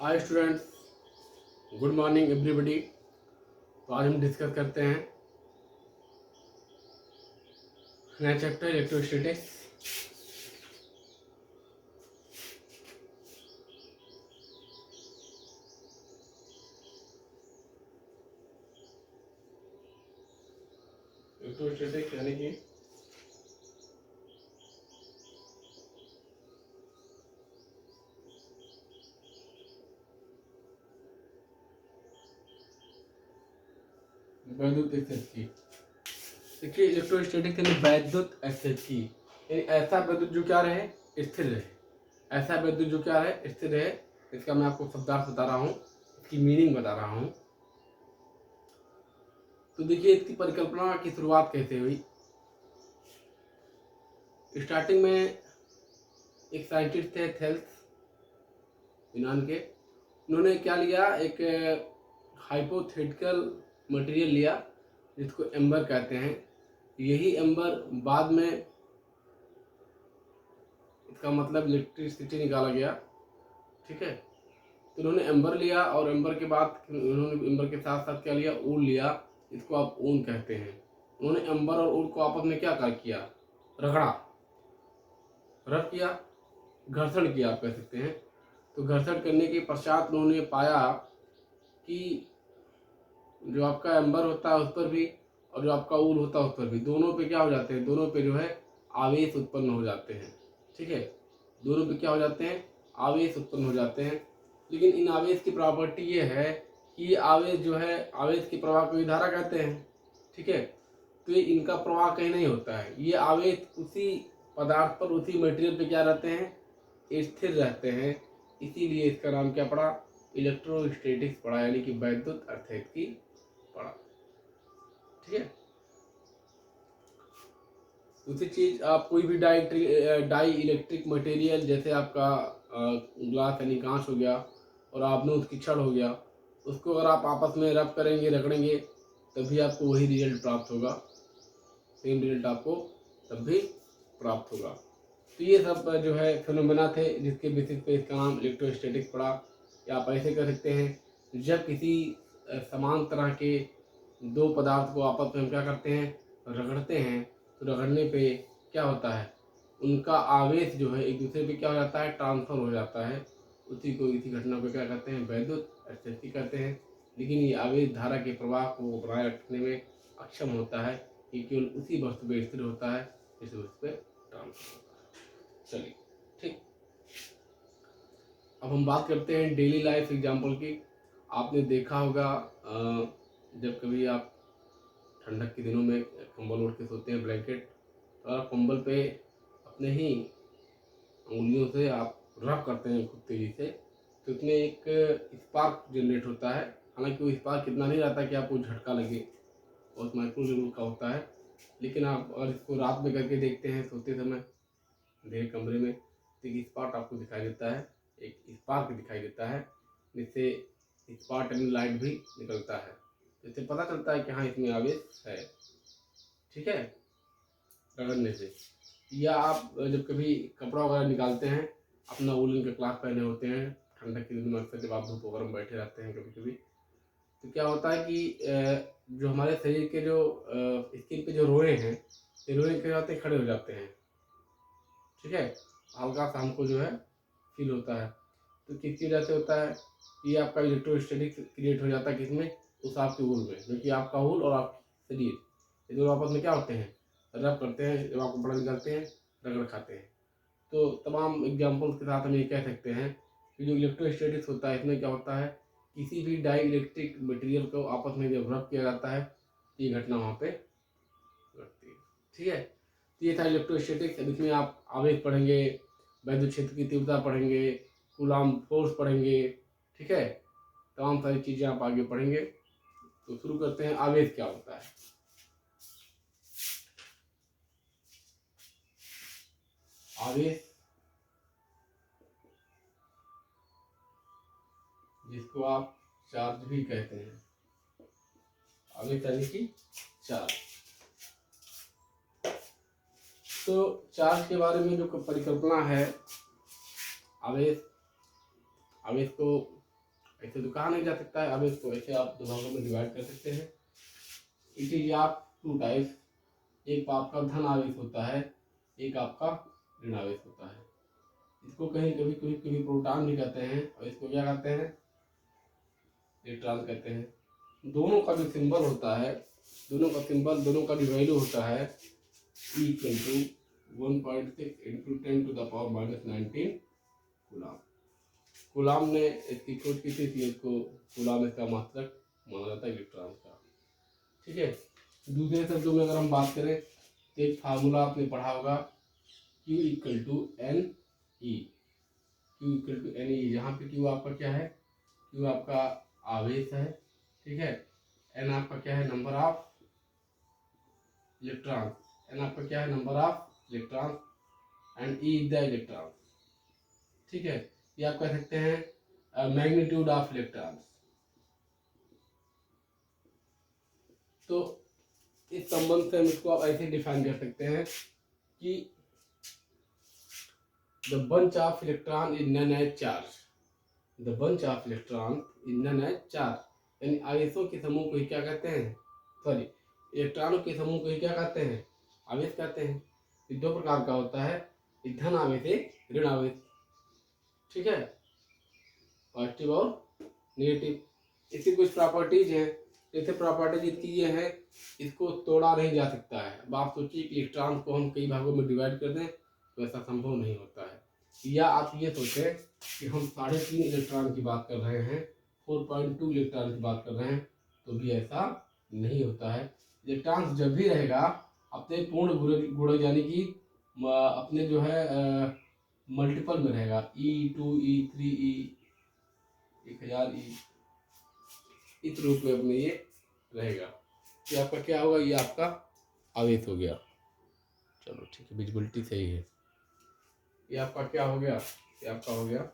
Hi students, good morning everybody. तो आज हम डिस्कस करते हैं नया चैप्टर इलेक्ट्रोस्टैटिक्स। इलेक्ट्रोस्टैटिक्स यानी कि वैद्युत स्थितिकी। देखिए, इलेक्ट्रोस्टैटिक्स यानी वैद्युत स्थितिकी, यानी ऐसा वैद्युत जो क्या रहे, स्थिर रहे। ऐसा वैद्युत जो क्या रहे, स्थिर रहे। इसका मैं आपको शब्दार्थ बता रहा हूँ, इसकी मीनिंग बता रहा हूँ। तो देखिए, इसकी परिकल्पना की शुरुआत कैसे हुई। स्टार्टिंग में एक साइंटिस्ट थे थेल्स, यूनान के। उन्होंने क्या लिया, एक हाइपोथेटिकल मटेरियल लिया जिसको एम्बर कहते हैं। यही एम्बर बाद में इसका मतलब इलेक्ट्रिसिटी निकाला गया। ठीक है, तो उन्होंने एम्बर लिया और एम्बर के बाद उन्होंने एम्बर के साथ साथ क्या लिया, ऊन लिया। इसको आप ऊन कहते हैं। उन्होंने एम्बर और ऊन को आपस में क्या किया, रगड़ा, रब किया, घर्षण किया आप कह सकते हैं। तो घर्षण करने के पश्चात उन्होंने पाया कि जो आपका एम्बर होता है उस पर भी और जो आपका ऊन होता है उस पर भी, दोनों पे क्या हो जाते हैं, दोनों पे जो है आवेश उत्पन्न हो जाते हैं। ठीक है, दोनों पे क्या हो जाते हैं, आवेश उत्पन्न हो जाते हैं। लेकिन इन आवेश की प्रॉपर्टी ये है कि ये आवेश जो है, आवेश के प्रवाह को धारा कहते हैं। ठीक है, तो ये इनका प्रवाह कहीं नहीं होता है। ये आवेश उसी पदार्थ पर, उसी मटेरियल पे क्या रहते हैं, स्थिर रहते हैं। इसीलिए इसका नाम क्या पड़ा, इलेक्ट्रोस्टैटिक्स पड़ा, यानी कि वैद्युत स्थितिकी पड़ा। ठीक है, दूसरी चीज, आप कोई भी डाई इलेक्ट्रिक मटेरियल, जैसे आपका ग्लास यानी कांच हो गया और आपने उसकी छड़ हो गया, उसको अगर आप आपस में रब करेंगे, रगड़ेंगे, तभी आपको वही रिजल्ट प्राप्त होगा, सेम रिजल्ट आपको तब भी प्राप्त होगा। तो ये सब जो है फिनोमेना थे जिसके बेसिस पे इसका नाम इलेक्ट्रोस्टैटिक्स पड़ा। या आप ऐसे कर सकते हैं, जब किसी समान तरह के दो पदार्थ को आपस में हम क्या करते हैं, रगड़ते हैं, तो रगड़ने पे क्या होता है, उनका आवेश जो है एक दूसरे पे क्या हो जाता है, ट्रांसफर हो जाता है। इसी घटना को क्या कहते हैं, वैद्युत स्थितिकी कहते हैं। लेकिन ये आवेश धारा के प्रवाह को बनाए रखने में अक्षम होता है। ये केवल उसी वस्तु पे स्थिर होता है जिस वस्तु पे ट्रांसफर होता है। चलिए, ठीक, अब हम बात करते हैं डेली लाइफ एग्जाम्पल की। आपने देखा होगा जब कभी आप ठंडक के दिनों में कंबल ओढ़ के सोते हैं, ब्लैंकेट, तो आप कंबल पे अपने ही उंगलियों से आप रब करते हैं खूब तेजी से, तो उसमें एक स्पार्क जनरेट होता है। हालांकि वो स्पार्क कितना नहीं रहता कि आपको झटका लगे, बहुत माइक्रो लेवल का होता है। लेकिन आप अगर इसको रात में करके देखते हैं सोते समय अंधेरे कमरे में, तो एक स्पॉट आपको दिखाई देता है, एक स्पार्क दिखाई देता है, जिससे स्पॉट एंड लाइट भी निकलता है। तो इससे पता चलता है कि हाँ, इसमें आवेश है। ठीक है, रगड़ने से। या आप जब कभी कपड़ा वगैरह निकालते हैं, अपना वूलन का क्लॉथ पहने होते हैं, ठंडक के दिन में अक्सर जब आप धूप वगैरह में बैठे रहते हैं कभी कभी, तो क्या होता है कि जो हमारे शरीर के जो स्किन पे जो रोए हैं, ये रोए क्या होते हैं, खड़े हो जाते हैं। ठीक है, हल्का सा हमको जो है फील होता है। तो किसकी वजह से होता है, ये आपका इलेक्ट्रोस्टैटिक्स क्रिएट हो जाता है किसमें, उस आपके वूल में, जो कि आपका वूल और आपका शरीर, ये दोनों आपस में क्या होते हैं, रब करते हैं। जब आपको बड़ा निकालते हैं, रगड़ खाते हैं। तो तमाम एग्जाम्पल्स के साथ हम ये कह सकते हैं कि जो इलेक्ट्रोस्टैटिक्स होता है, इसमें क्या होता है, किसी भी डाई इलेक्ट्रिक मटेरियल को आपस में जब रब किया जाता है, ये घटना वहाँ पे घटती है। ठीक है, तो ये था इलेक्ट्रोस्टैटिक्स। अब इसमें आप आवेश पढ़ेंगे, वैद्युत क्षेत्र की तीव्रता पढ़ेंगे, कूलाम फोर्स पढ़ेंगे। ठीक है, तमाम सारी चीज़ें आप आगे पढ़ेंगे। तो शुरू करते हैं, आवेश क्या होता है। आवेश, जिसको आप चार्ज भी कहते हैं, आवेश यानी कि चार्ज। तो चार्ज के बारे में जो परिकल्पना है, आवेश, आवेश को ऐसे तो कहा नहीं जा सकता है। अब इसको ऐसे आप दो भागों में डिवाइड कर सकते हैं। It is of two types, एक आपका धन आवेश होता है, एक आपका ऋण आवेश होता है। इसको कहीं कभी कभी कभी प्रोटॉन भी कहते हैं और इसको क्या कहते हैं, इलेक्ट्रॉन कहते हैं। दोनों का जो सिंबल होता है, दोनों का सिंबल, दोनों का जो वैल्यू होता है equal to 1.6 into 10 to the power minus 19 coulomb. Coulomb ने इसकी खोज की थी, इसलिए इसको कूलाम इसका मात्रक माना जाता है इलेक्ट्रॉन का। ठीक है। दूसरे शब्दों में अगर हम बात करें तो एक फार्मूला आपने पढ़ा होगा, Q equal to N E. Q equal to N E, जहाँ पे Q आपका क्या है, Q आपका आवेश है, ठीक है। N आपका क्या है, नंबर ऑफ इलेक्ट्रॉन, N आपका क्या है, number of electron, and E is the electron. ठीक है। ये आप कह सकते हैं मैग्नीट्यूड ऑफ इलेक्ट्रॉन। तो इस संबंध से हम इसको आप ऐसे डिफाइन कर सकते हैं कि the bunch of electron is known as charge. The bunch of electron is known as charge, यानी आवेशों के समूह को ही क्या कहते हैं, सॉरी, इलेक्ट्रॉनों के समूह को ही क्या कहते हैं, आवेश कहते हैं। ये दो प्रकार का होता है, एक धन आवेश, एक ऋण आवेश। ठीक है, पॉजिटिव और नेगेटिव। इसकी कुछ प्रॉपर्टीज हैं, जैसे प्रॉपर्टीज इसकी ये है, इसको तोड़ा नहीं जा सकता है। अब आप सोचिए कि इलेक्ट्रॉन को हम कई भागों में डिवाइड कर दें तो ऐसा संभव नहीं होता है। या आप ये सोचें कि हम 3.5 इलेक्ट्रॉन की बात कर रहे हैं, 4.2 इलेक्ट्रॉन की बात कर रहे हैं, तो भी ऐसा नहीं होता है। इलेक्ट्रॉन जब भी रहेगा अपने पूर्ण गुणज यानी कि अपने जो है मल्टीपल में रहेगा, E2 E3 E1000 इस रूप में अपने ये रहेगा। ये आपका क्या होगा, ये आपका आवेश हो गया। चलो ठीक है, विजिबिलिटी सही है। ये आपका क्या हो गया, ये आपका हो गया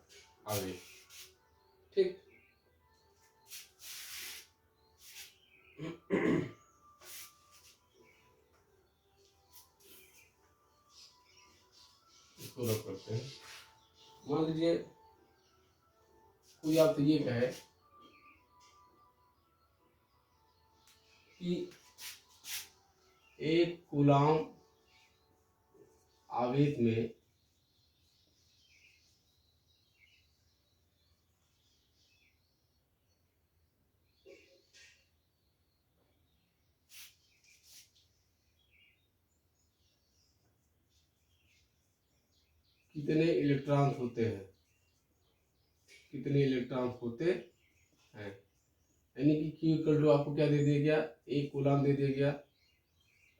आवेश। ठीक। इसको रख करते हैं। मान लीजिए कोई आपसे ये कहे कि एक कूलाम आवेश में कितने इलेक्ट्रॉन होते हैं, कितने इलेक्ट्रॉन होते हैं। यानी कि Q इक्वल टू आपको क्या दे दिया गया, एक कूलाम दे दिया गया।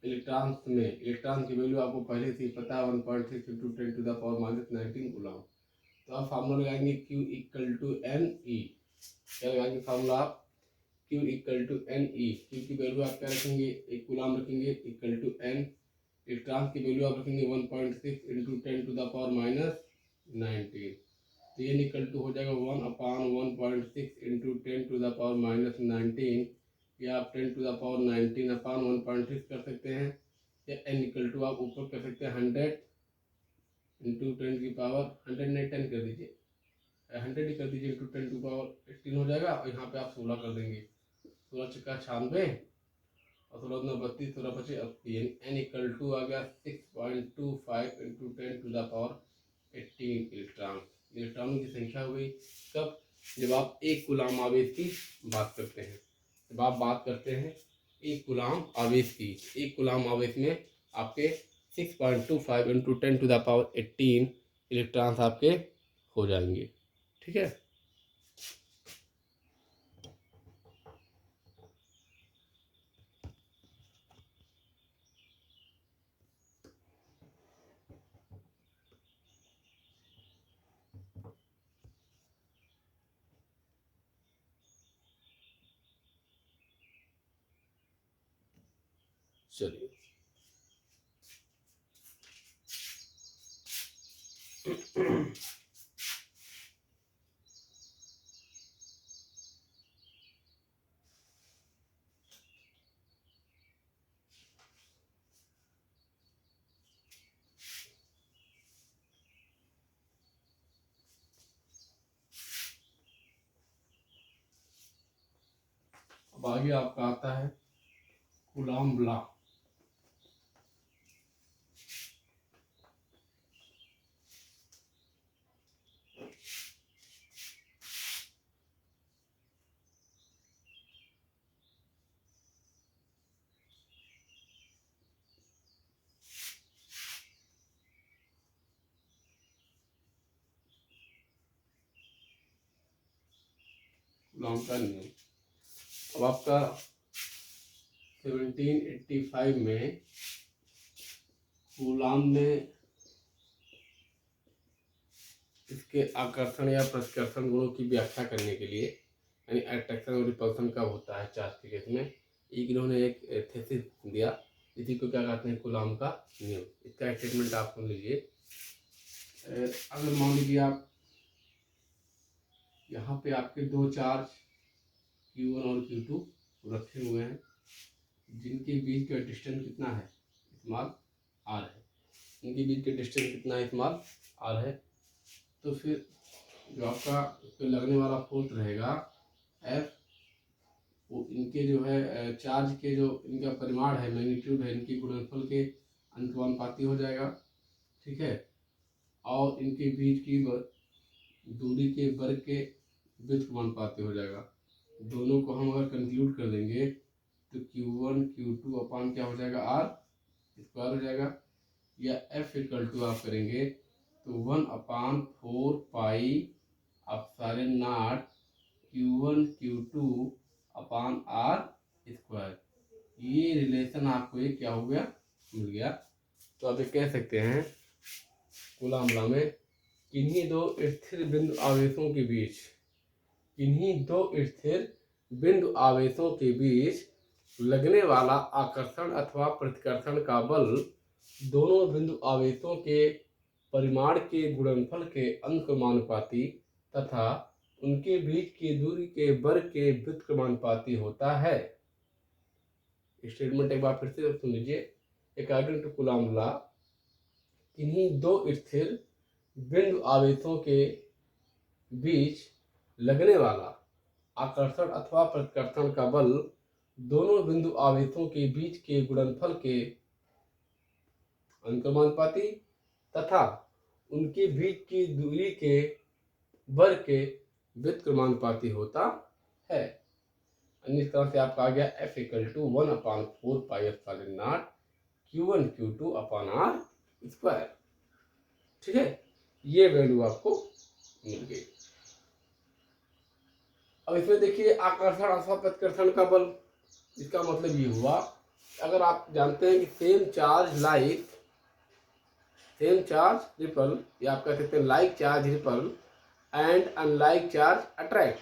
इलेक्ट्रॉन में, इलेक्ट्रॉन की वैल्यू आपको पहले से ही पता है, 1.6 into 10 to the power minus 19 coulomb. तो आप फार्मूला लगाएंगे Q equal to N E. क्या लगाएंगे फार्मूला आप, Q equal to N E. Q की वैल्यू आप क्या रखेंगे, एक कूलाम रखेंगे, इक्वल टू एन। इलेक्ट्रॉन की वैल्यू आप रखेंगे 1.6 into 10 to the power minus 19। तो ये इक्वल टू हो जाएगा 1/1.6 into 10 to the power minus 19, या आप 10 टू द पावर 19 अपान 1.6 कर सकते हैं, या n इक्वल टू आप ऊपर कर सकते हैं 100 इंटू 10 की पावर 100 नहीं 10 कर दीजिए, 100 ही कर दीजिए, इंटू 10 टू पावर 18 हो जाएगा। और यहाँ पे आप 16 कर देंगे, 16 छक्का 96 और 16 दूना 32, 16 25 80, n इक्वल टू आ गया 6.25 into 10 to the power 18 electron. इलेक्ट्रॉनों की संख्या हो गई। कब, जब आप एक कूलाम आवेश की बात करते हैं, जब आप बात करते हैं एक कूलाम आवेश की, एक कूलाम आवेश में आपके 6.25 into 10 to the power 18 electrons आपके हो जाएंगे। ठीक है। चलिए आगे आपका आता है कूलॉम लॉ। कूलॉम का नियम। अब आपका 1785 में कूलॉम ने इसके आकर्षण या प्रतिकर्षण गुणों की व्याख्या करने के लिए, यानी अट्रैक्शन और रिपल्सन कब होता है चार्ज के केस में, इन्होंने एक थीसिस दिया। इसी को क्या कहते हैं, कूलॉम का नियम। इसका स्टेटमेंट आप सुन लीजिए। अगर मान लीजिए आप यहाँ पे आपके दो चार्ज Q1 और Q2 रखे हुए हैं, जिनके बीच का डिस्टेंस कितना है, स्मॉल r है। इनके बीच का डिस्टेंस कितना है, स्मॉल r है। तो फिर जो आपका इस पर लगने वाला फोर्स रहेगा F, वो इनके जो है चार्ज के जो इनका परिमाण है, मैग्नीट्यूड है, इनके गुणनफल के अनुपाती हो जाएगा, ठीक है। और इनके बीच की दूरी के वर्ग के व्युत्क्रमानुपाती हो जाएगा। दोनों को हम अगर कंक्लूड कर देंगे तो Q1 Q2 अपान क्या हो जाएगा, R स्क्वायर हो जाएगा। या F इक्वल टू आप करेंगे तो 1/4 pi epsilon naught Q1 Q2 upon R square. ये रिलेशन आपको ये क्या हो गया, मिल गया। तो आप ये कह सकते हैं कूलॉम लॉ में किन्हीं दो स्थिर बिंदु आवेशों के बीच, किन्हीं दो स्थिर बिंदु आवेशों के बीच लगने वाला आकर्षण अथवा प्रतिकर्षण का बल दोनों बिंदु आवेशों के परिमाण के गुणनफल के अनुक्रमानुपाती तथा उनके बीच की दूरी के वर्ग के व्युत्क्रमानुपाती होता है। स्टेटमेंट एक बार फिर से सुन लीजिए। अकॉर्डिंग टू कूलॉम लॉ, किन्हीं दो स्थिर बिंदु आवेशों के बीच लगने वाला आकर्षण अथवा प्रतिकर्षण का बल दोनों बिंदु आवेशों के बीच के गुणनफल के अनुक्रमानुपाती तथा उनके बीच की दूरी के वर्ग के व्युत्क्रमानुपाती होता है। इस तरह से आपका आ गया F equal to 1/4 pi epsilon naught Q1 Q2 upon R square. ठीक है, ये वैल्यू आपको मिल गई। अब इसमें देखिए आकर्षण अथवा प्रतिकर्षण का बल, इसका मतलब ये हुआ अगर आप जानते हैं कि सेम चार्ज रिपल, या आप कह सकते हैं like charge ripple and unlike charge attract.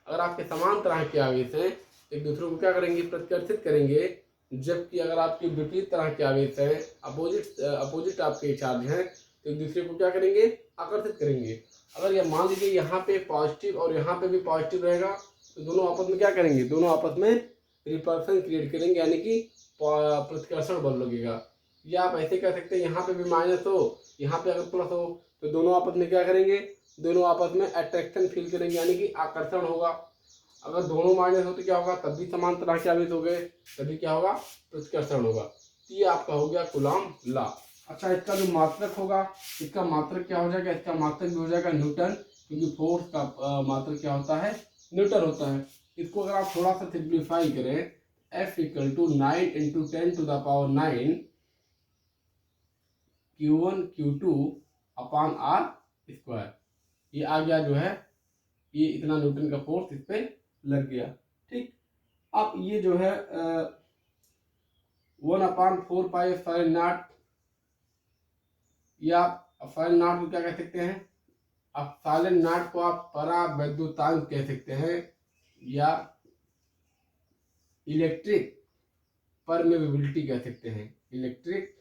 अगर आपके समान तरह के आवेश हैं, एक दूसरे को क्या करेंगे, प्रतिकर्षित करेंगे। जबकि अगर आपके विपरीत तरह के आवेश हैं, अपोजिट आपके चार्ज हैं, तो एक दूसरे को क्या करेंगे, आकर्षित करेंगे। अगर यह मान लीजिए यहाँ पे पॉजिटिव और यहाँ पे भी पॉजिटिव रहेगा, तो दोनों आपस में क्या करेंगे, दोनों आपस में रिपल्सन क्रिएट करेंगे, यानी कि प्रतिकर्षण बल लगेगा। या आप ऐसे कह सकते हैं यहाँ पे भी माइनस हो, यहाँ पे अगर प्लस हो, तो दोनों आपस में क्या करेंगे, दोनों आपस में अट्रैक्शन फील करेंगे, यानी कि आकर्षण होगा। अगर दोनों माइनस हो तो क्या होगा, तब भी समान तरह के आवेश हो गए, तभी क्या होगा, प्रतिकर्षण होगा। तो ये आपका हो गया कूलॉम लॉ। अच्छा, इसका जो मात्रक होगा, इसका मात्रक क्या हो जाएगा, इसका मात्रक भी हो जाएगा न्यूटन, क्योंकि फोर्स का मात्रक क्या होता है, न्यूटन होता है। इसको अगर आप थोड़ा सा सिंप्लीफाई करें, F equal to 9 × 10⁹ Q1 Q2 upon R square. ये आ गया जो है, ये इतना न्यूटन का फोर्स इस पे लग गया। ठीक, अब ये जो है 1/4 पाई एप्सिलॉन नॉट, या एप्सिलॉन नॉट को क्या कह सकते हैं, एप्सिलॉन नॉट को आप परावैद्युतांक कह सकते हैं, या इलेक्ट्रिक परमेबिलिटी कह सकते हैं, इलेक्ट्रिक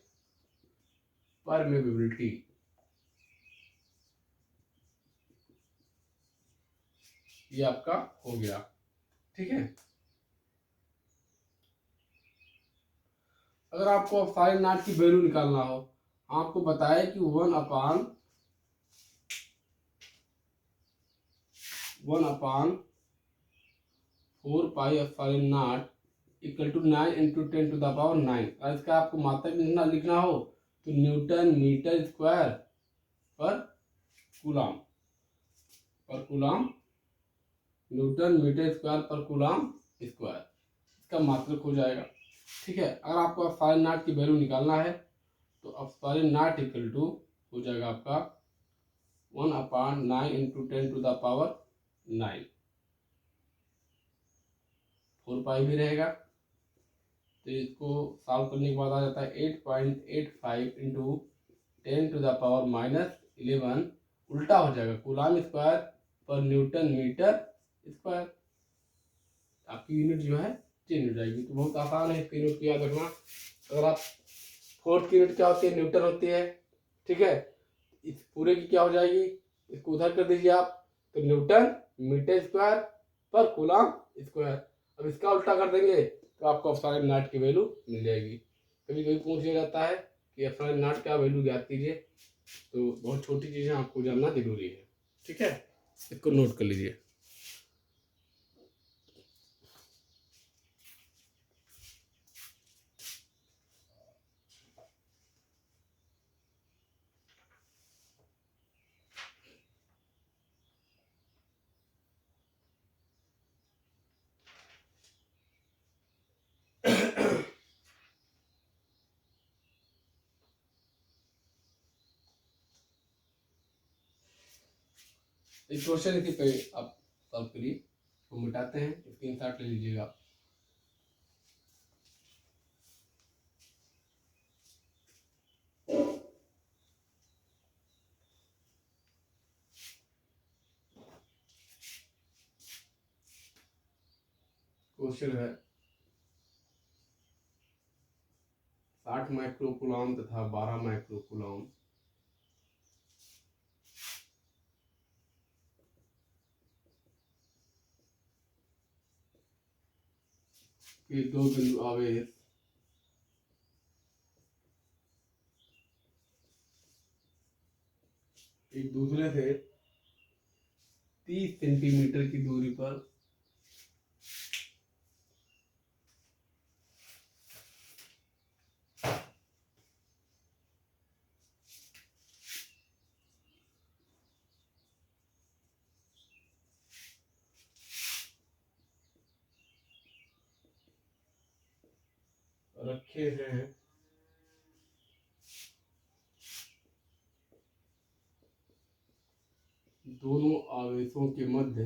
परमेबिलिटी। ये आपका हो गया। ठीक है, अगर आपको एप्सिलॉन नॉट की वैल्यू निकालना हो, आपको बताया कि 1/4 4πε0 इक्वल टू 9 इंटू 10⁻9। और इसका आपको मात्रक लिखना हो तो न्यूटन मीटर स्क्वायर पर कूलाम न्यूटन मीटर स्क्वायर पर कूलाम स्क्वायर, इसका मात्रक हो जाएगा। ठीक है, अगर आपको ε0 की वैल्यू निकालना है तो ε0 इक्वल टू हो जाएगा आपका 1/9 इंटू 10⁻9, 4 भी रहेगा। तो इसको सॉल्व करने के बाद आ जाता है 8.85 इंटू 10⁻11, उल्टा हो जाएगा कूलाम स्क्वायर पर न्यूटन मीटर स्क्वायर। आपकी यूनिट जो है चेंज हो जाएगी। तो बहुत आसान है इसकी यूनिट को याद रखना। अगर आप फोर्थ की यूनिट क्या होती है, न्यूटन होती है। ठीक है, इस पूरे की क्या हो जाएगी, इसको उधर कर दीजिए आप, तो न्यूटन मीटर स्क्वायर पर कूलाम स्क्वायर। अब इसका उल्टा कर देंगे तो आपको ε0 की वैल्यू मिल जाएगी। कभी कभी पूछ लिया जाता है कि ε0 का वैल्यू ज्ञात कीजिए, तो बहुत छोटी चीज़ें आपको जानना जरूरी है। ठीक है, इसको नोट कर लीजिए। इस क्वेश्चन इसी पे आप सॉल्व करिए, तो मिटाते हैं, स्क्रीनशॉट ले लीजिएगा। क्वेश्चन है 60 माइक्रोकूलम तथा 12 माइक्रोकूलम के दो बिंदु आवेश एक दूसरे से 30 सेंटीमीटर की दूरी पर रखे हैं। दोनों आवेशों के मध्य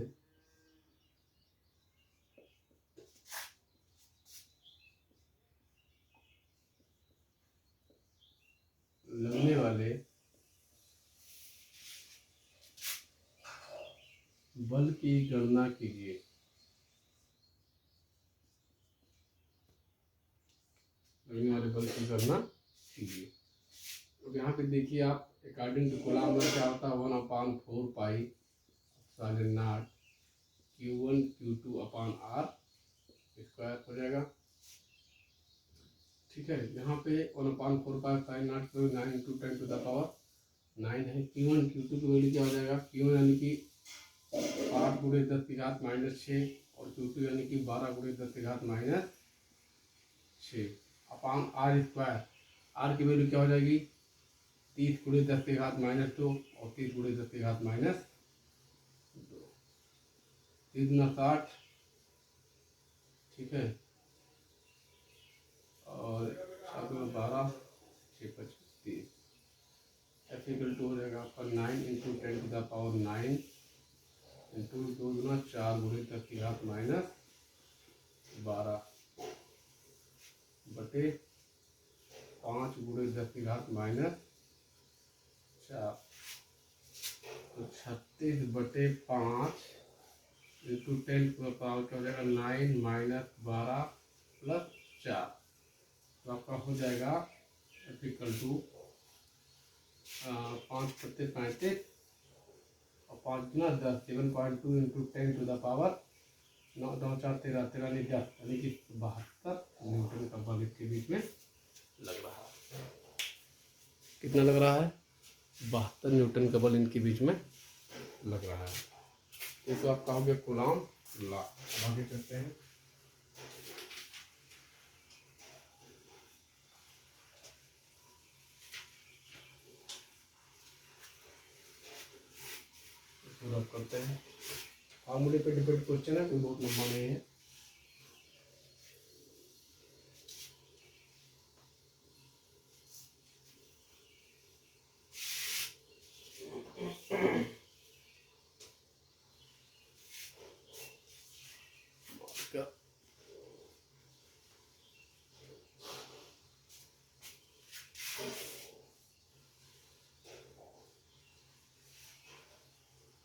लगने वाले बल की गणना कीजिए। लगने वाले बल की गणना कीजिए। तो यहाँ पे देखिए आप, अकॉर्डिंग टू कूलम लॉ क्या होता है, 1/4πε0 Q1 Q2/R स्क्वायर हो जाएगा। ठीक है, यहाँ पे 1/4πε0 9 इंटू 10⁻9 है। Q1 Q2 की वैल्यू क्या हो जाएगा, Q1 यानी कि 8 × 10⁻6 और Q2 यानी कि 12 × 10⁻6 अपान R स्क्वायर। R की वैल्यू क्या हो जाएगी, 30 × 10⁻2 और 30 × 10⁻2, 3 × 60। ठीक है, और 12 6 5 30 F = हो जाएगा आपका 9 इंटू 10⁻9 इंटू 2 × 4 × 10⁻12 बटे 5 × 10⁻4, तो 36/5 इंटू 10 का पावर क्या हो जाएगा 9 - 12 + 4, तो आपका हो जाएगा F = 5 × 35 और 5 × 10 7.2 इंटू 10⁻9 9 4 13 13 नहीं 10 यानी कि 72 न्यूटन का बल इसके बीच में लग रहा है। कितना लग रहा है, 72 न्यूटन का बल इनके बीच में लग रहा है। ये तो आपका हो गया कूलम ला अब आगे करते हैं। इसको रब करते हैं। फार्मूले पे डिपेंड क्वेश्चन है, कोई बहुत लंबा नहीं है।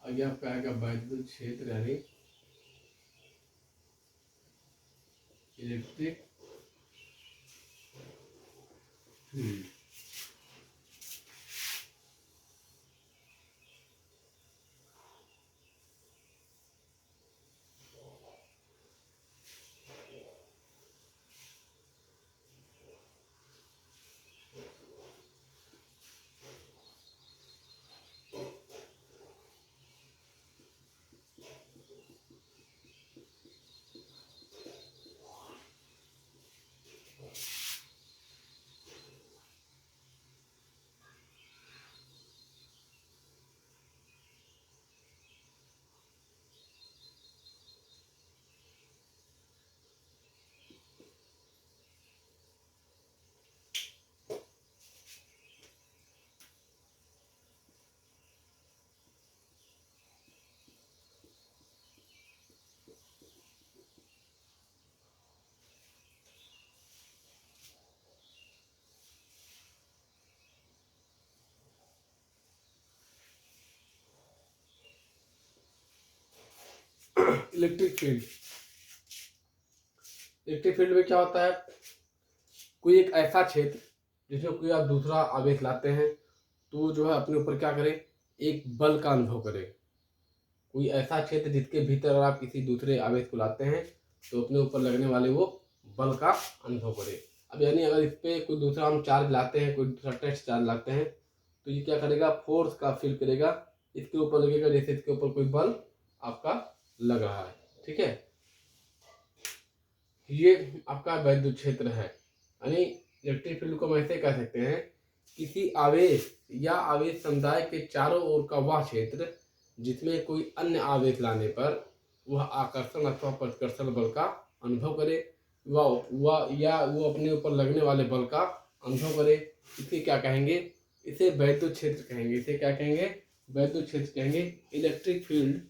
आगे आपका आएगा वैद्युत क्षेत्र यानी electric field. Electric field, electric field में क्या होता है, कोई एक ऐसा क्षेत्र जिसमें कोई आप दूसरा आवेश लाते हैं तो जो है अपने ऊपर क्या करे, एक बल का अनुभव करे। कोई ऐसा क्षेत्र जिसके भीतर अगर आप किसी दूसरे आवेश को लाते हैं तो अपने ऊपर लगने वाले वो बल का अनुभव करे। अब यानी अगर इस पर कोई दूसरा हम चार्ज लाते हैं, कोई दूसरा टेस्ट चार्ज लाते हैं तो ये क्या करेगा, फोर्स का फील करेगा, इसके ऊपर लगेगा जैसे इसके ऊपर कोई बल आपका लग रहा है। ठीक है, ये आपका वैद्युत क्षेत्र है। यानी इलेक्ट्रिक फील्ड को हम ऐसे कह सकते हैं, किसी आवेश या आवेश समुदाय के चारों ओर का वह क्षेत्र जिसमें कोई अन्य आवेश लाने पर वह आकर्षण अथवा प्रतिकर्षण बल का अनुभव करे, वह या वो अपने ऊपर लगने वाले बल का अनुभव करे। इसे क्या कहेंगे, इसे वैद्युत क्षेत्र कहेंगे। इसे क्या कहेंगे, वैद्युत क्षेत्र कहेंगे। इलेक्ट्रिक फील्ड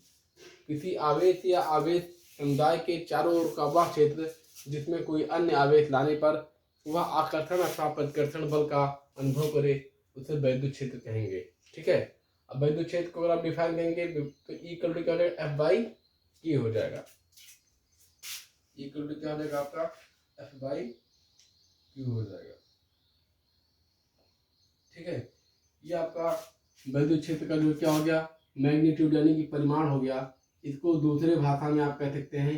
किसी आवेश या आवेश समुदाय के चारों ओर का वह क्षेत्र जिसमें कोई अन्य आवेश लाने पर वह आकर्षण अथवा प्रतिकर्षण बल का अनुभव करे, उसे वैद्युत क्षेत्र कहेंगे। ठीक है, अब वैद्युत क्षेत्र को अगर आप डिफाइन करेंगे तो ई इक्वल टू क्या हो जाएगा, एफ बाई की हो जाएगा। ई इक्वल टू क्या हो जाएगा आपका, एफ बाई क्यू हो जाएगा। ठीक है, ये आपका वैद्युत क्षेत्र का जो क्या हो गया, मैग्नीट्यूड यानी कि परिमाण हो गया। इसको दूसरे भाषा में आप कह सकते हैं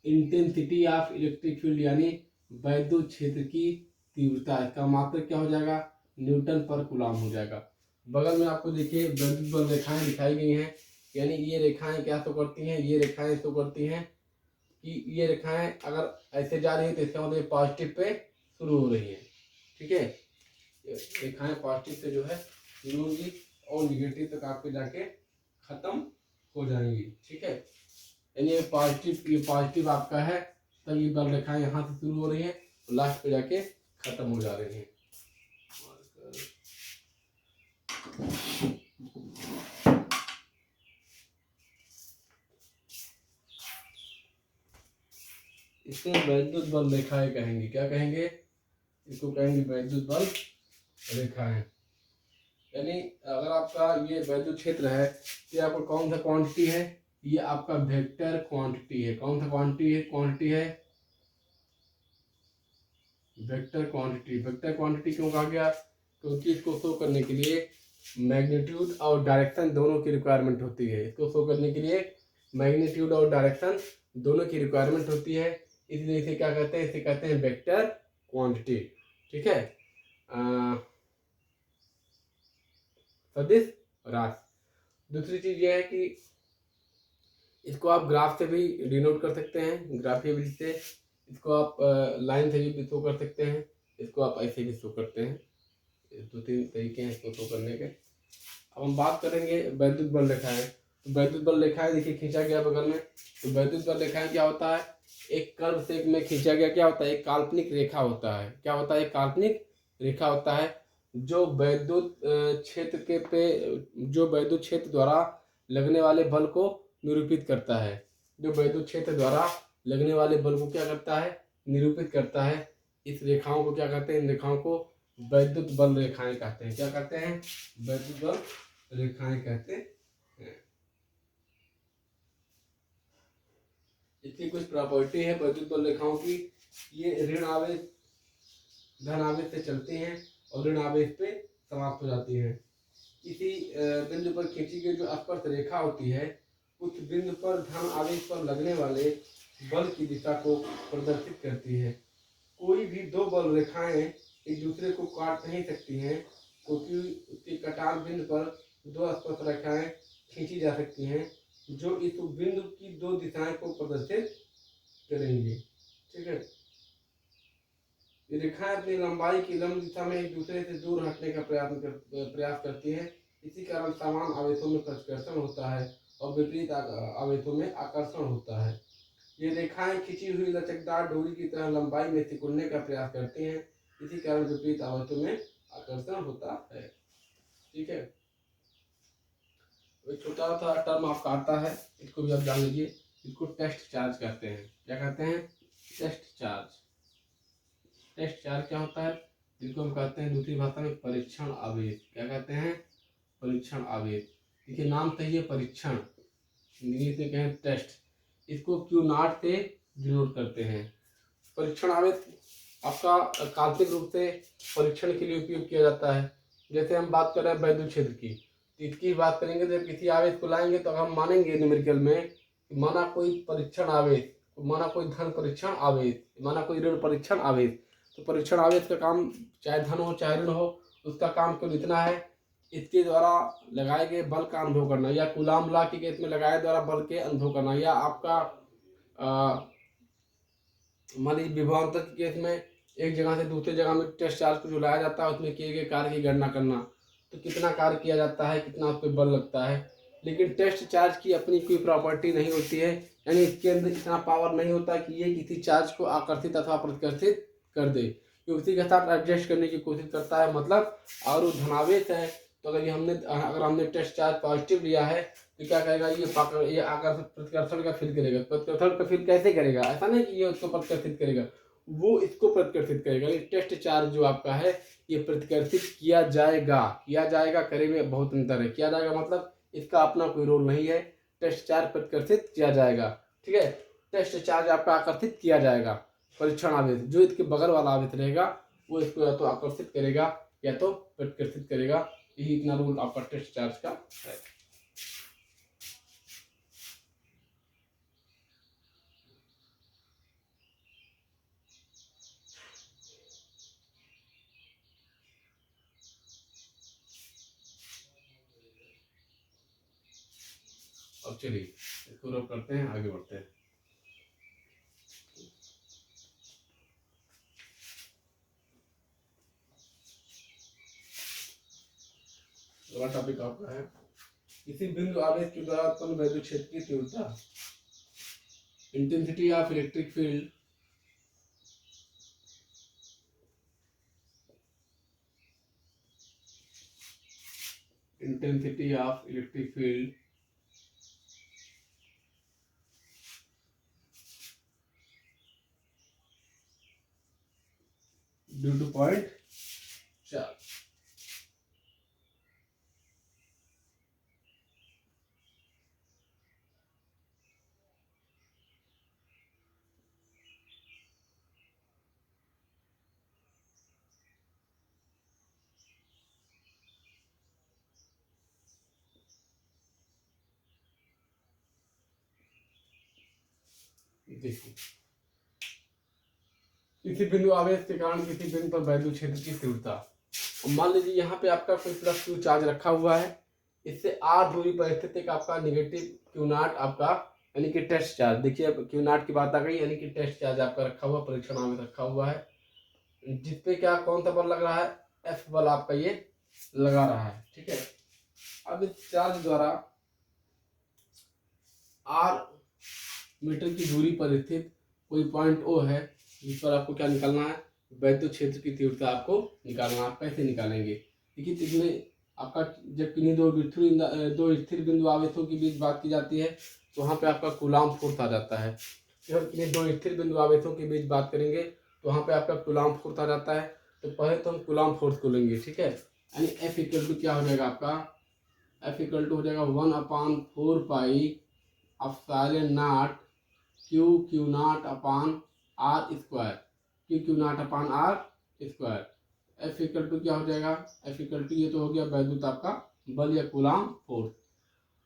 इंटेंसिटी ऑफ इलेक्ट्रिक फील्ड यानी वैद्युत क्षेत्र की तीव्रता। इसका मात्रक क्या हो जाएगा, न्यूटन पर कूलम हो जाएगा। बगल में आपको देखिए वैद्युत बल रेखाएं दिखाई गई हैं, यानी ये रेखाएं क्या तो करती हैं, ये रेखाएं तो करती हैं कि ये रेखाएं अगर ऐसे जा रही है तो इसका मतलब पॉजिटिव पे शुरू हो रही है। ठीक है, रेखाएं पॉजिटिव से जो है शुरू होगी और निगेटिव तक आपके जाके खत्म हो जाएंगी। ठीक है, यानी ये पॉजिटिव आपका है, तब ये बल रेखाएं यहाँ से शुरू हो रही है तो लास्ट पे जाके खत्म हो जा रही है। इसे वैद्युत बल रेखाएं कहेंगे। क्या कहेंगे, इसको कहेंगे वैद्युत बल रेखाएं। यानी अगर आपका ये वैद्युत क्षेत्र है ये आपका कौन सा क्वांटिटी है, ये आपका वेक्टर क्वांटिटी है। कौन सा क्वांटिटी है, वेक्टर क्वांटिटी। वेक्टर क्वांटिटी क्यों कहा गया, क्योंकि इसको शो करने के लिए मैग्नीट्यूड और डायरेक्शन दोनों की रिक्वायरमेंट होती है। इसको शो करने के लिए मैग्नीट्यूड और डायरेक्शन दोनों की रिक्वायरमेंट होती है, इसलिए इसे क्या कहते हैं, इसे कहते हैं वेक्टर क्वांटिटी। ठीक है, सदिश राशि। दूसरी चीज यह है कि इसको आप ग्राफ से भी डिनोट कर सकते हैं, ग्राफिक से। इसको आप लाइन से भी शो कर सकते हैं, इसको आप ऐसे भी शो करते हैं। 2-3 तरीके हैं इसको शो करने के। अब हम बात करेंगे वैद्युत बल रेखाएं। तो वैद्युत बल रेखाएं देखिए खींचा गया बगल में। तो वैद्युत बल रेखाएं क्या होता है, एक कर्व से में खींचा गया क्या होता है, एक काल्पनिक रेखा होता है। क्या होता है, एक काल्पनिक रेखा होता है जो वैद्युत क्षेत्र के पे जो वैद्युत क्षेत्र द्वारा लगने वाले बल को निरूपित करता है। जो वैद्युत क्षेत्र द्वारा लगने वाले बल को क्या करता है, निरूपित करता है। इस रेखाओं को क्या कहते हैं, इन रेखाओं को वैद्युत बल रेखाएं कहते हैं। क्या कहते हैं, वैद्युत बल रेखाएं कहते हैं। इसकी कुछ प्रॉपर्टी है वैद्युत बल रेखाओं की। ये ऋण आवेश धन आवेश से चलती हैं और ऋण आवेश पे समाप्त हो जाती हैं। किसी बिंदु पर खींची गई जो स्पर्श रेखा होती है, उस बिंदु पर धन आवेश पर लगने वाले बल की दिशा को प्रदर्शित करती है। कोई भी दो बल रेखाएं एक दूसरे को काट नहीं सकती हैं, क्योंकि उसके कटान बिंदु पर दो स्पर्श रेखाएं खींची जा सकती हैं जो इस बिंदु की दो दिशाएं को प्रदर्शित करेंगी। ठीक है, ये रेखाएं अपनी लंबाई की लंब दिशा में एक दूसरे से दूर हटने का प्रयास करती है। इसी कारण समान आवेशों में प्रतिकर्षण होता है और विपरीत आवेशों में आकर्षण होता है। ये रेखाएं खिंची हुई लचकदार डोरी की तरह लंबाई में सिकुड़ने का प्रयास करती हैं। इसी कारण विपरीत आवेशों में आकर्षण होता है। ठीक है, एक छोटा सा टर्म आपका आता है, इसको भी आप जान लीजिए। इसको टेस्ट चार्ज कहते हैं। क्या कहते हैं, टेस्ट चार्ज। टेस्ट चार्ज क्या होता है, जिसको हम कहते हैं दूसरी भाषा में परीक्षण आवेश। क्या कहते हैं, परीक्षण आवेश। देखिए नाम सही है परीक्षण, इंग्लिश में कहें टेस्ट। इसको क्यू नॉट से डिनोट करते हैं। परीक्षण आवेश आपका काल्पनिक रूप से परीक्षण के लिए उपयोग किया जाता है। जैसे हम बात कर रहे हैं वैद्युत क्षेत्र की, तो इसकी बात करेंगे तो किसी आवेश को लाएंगे तो हम मानेंगे न्यूमेरिकल में, माना कोई परीक्षण आवेश, माना कोई धन परीक्षण आवेश, माना कोई ऋण परीक्षण आवेश। तो परीक्षण आवेश का काम चाहे धन हो चाहे ऋण हो, उसका काम केवल इतना है, इसके द्वारा लगाए गए बल का अनुभव करना, या कूलाम लॉ के केस में लगाए द्वारा बल के अनुभव करना, या आपका मान लीजिए विभवांतर के केस में एक जगह से दूसरी जगह में टेस्ट चार्ज को जो लाया जाता है उसमें किए गए कार्य की गणना करना, तो कितना कार्य किया जाता है, कितना उस पर बल लगता है। लेकिन टेस्ट चार्ज की अपनी कोई प्रॉपर्टी नहीं होती है, यानी इसके अंदर इतना पावर नहीं होता कि ये किसी चार्ज को आकर्षित अथवा प्रतिकर्षित कर दे, ये उसी के साथ एडजस्ट करने की कोशिश करता है। मतलब और वो धनावेश है, तो अगर हमने टेस्ट चार्ज पॉजिटिव लिया है तो क्या करेगा, ये आकर्षण प्रतिकर्षण का फील करेगा। प्रतिकर्षण का फील कैसे करेगा, ऐसा नहीं कि ये उसको प्रतिकर्षित करेगा, वो इसको प्रतिकर्षित करेगा। ये टेस्ट चार्ज जो आपका है ये प्रतिकर्षित किया जाएगा करे में बहुत अंतर है। किया जाएगा मतलब इसका अपना कोई रोल नहीं है, टेस्ट चार्ज प्रतिकर्षित किया जाएगा। ठीक है, टेस्ट चार्ज आपका आकर्षित किया जाएगा। परीक्षण आवेश जो इसके बगल वाला आवेश रहेगा वो इसको या तो आकर्षित करेगा या तो प्रतिकर्षित करेगा। यही इतना रोल आपका टेस्ट चार्ज का है। अब चलिए इसको रब करते हैं, आगे बढ़ते हैं। अगला टॉपिक आपका है किसी बिंदु आवेश के द्वारा उत्पन्न वैद्युत क्षेत्र की तीव्रता, intensity of electric field due two point charge. देखिए किसी बिंदु आवेश के कारण किसी बिंदु पर वैद्युत क्षेत्र की तीव्रता, मान लीजिए यहाँ पे आपका कोई प्लस क्यू चार्ज रखा हुआ है, इससे आर दूरी पर स्थित एक आपका निगेटिव क्यू नॉट आपका यानी कि टेस्ट चार्ज। देखिए अब क्यू नॉट की बात आ गई, यानी कि टेस्ट चार्ज आपका रखा हुआ, परीक्षण में रखा हुआ है, जिसपे क्या कौन सा बल लग रहा है, एफ बल आपका ये लगा रहा है। ठीक है, अब इस चार्ज द्वारा आर मीटर की दूरी पर स्थित कोई पॉइंट ओ है, जिस पर आपको क्या निकालना है, वैद्युत क्षेत्र की तीव्रता आपको निकालना है। आप कैसे निकालेंगे, देखिए इसमें आपका जब किन्हीं दो स्थिर बिंदु आवेशों के बीच बात की जाती है तो वहाँ पे आपका कूलाम फोर्स आ जाता है। जब किन्हीं दो स्थिर बिंदु आवेशों के बीच बात करेंगे तो वहाँ पे आपका कूलाम फोर्स आ जाता है। तो पहले तो हम कूलाम फोर्स को लेंगे। ठीक है, यानी एफ इक्वल टू क्या हो जाएगा आपका, एफ इक्वल टू हो जाएगा 1/4 pi epsilon naught Q naught upon R square, Q naught upon R square. F equal to क्या हो जाएगा, एफ इक्वल टू ये तो हो गया वैद्युत आपका बल या कूलाम फोर्स।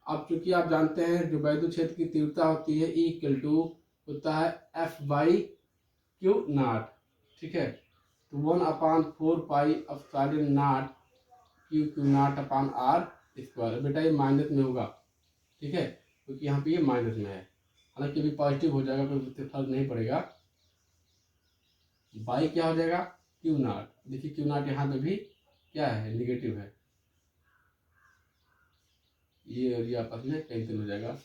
अब चूंकि आप जानते हैं जो वैद्युत क्षेत्र की तीव्रता होती है ई इक्वल टू होता है एफ बाई क्यू नॉट। ठीक है, तो 1/4 pi epsilon naught Q naught upon R square. बेटा ये माइनस में होगा, ठीक है, क्योंकि यहाँ पे ये माइनस में है, हालांकि अभी पॉजिटिव हो जाएगा, कोई उससे फर्क नहीं पड़ेगा। बाई क्या हो जाएगा क्यू नॉट, देखिए क्यू नॉट यहाँ पे भी क्या है, निगेटिव है, ये और ये आपस में कैंसिल हो जाएगा। तो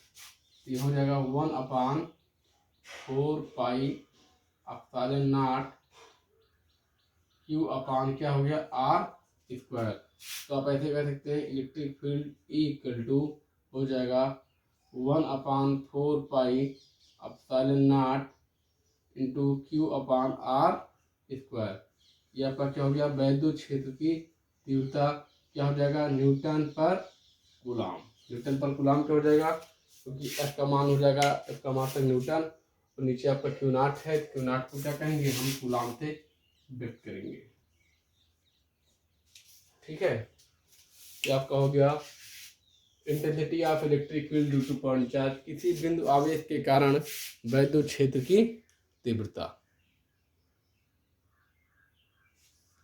ये हो जाएगा 1/4 पाई एप्सिलॉन नॉट क्यू अपान क्या हो गया आर स्क्वायर। तो आप ऐसे कह सकते हैं electric field E equal to हो जाएगा 1/4 pi epsilon naught into Q upon R square. ये आपका क्या हो गया, वैद्युत क्षेत्र की तीव्रता क्या हो जाएगा, न्यूटन पर कूलाम। न्यूटन पर कूलाम क्या हो जाएगा, क्योंकि एफ का मान हो जाएगा, एफ का मान न्यूटन, और नीचे आपका क्यू नॉट है, क्यू नॉट को क्या कहेंगे हम कूलाम से व्यक्त करेंगे। ठीक है, ये आपका हो गया intensity of electric field due two point charge, किसी बिंदु आवेश के कारण वैद्युत क्षेत्र की तीव्रता।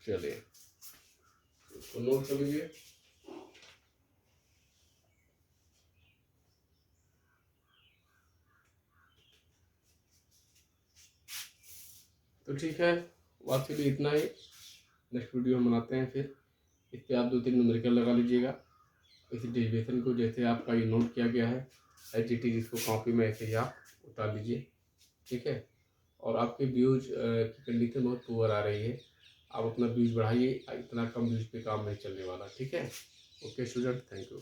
चलिए इसको नोट कर लीजिए। तो ठीक है, आज के लिए इतना ही। नेक्स्ट वीडियो हम बनाते हैं फिर, इस पर आप 2-3 न्यूमेरिकल लगा लीजिएगा, इसी डेरिवेशन को जैसे आपका ये नोट किया गया है एच जी टी, जिसको कॉपी में ऐसे ही आप उतार लीजिए। ठीक है, और आपके व्यूज की कंडीशन बहुत पुअर आ रही है, आप अपना व्यूज बढ़ाइए, इतना कम व्यूज पे काम नहीं चलने वाला। ठीक है, ओके स्टूडेंट, थैंक यू।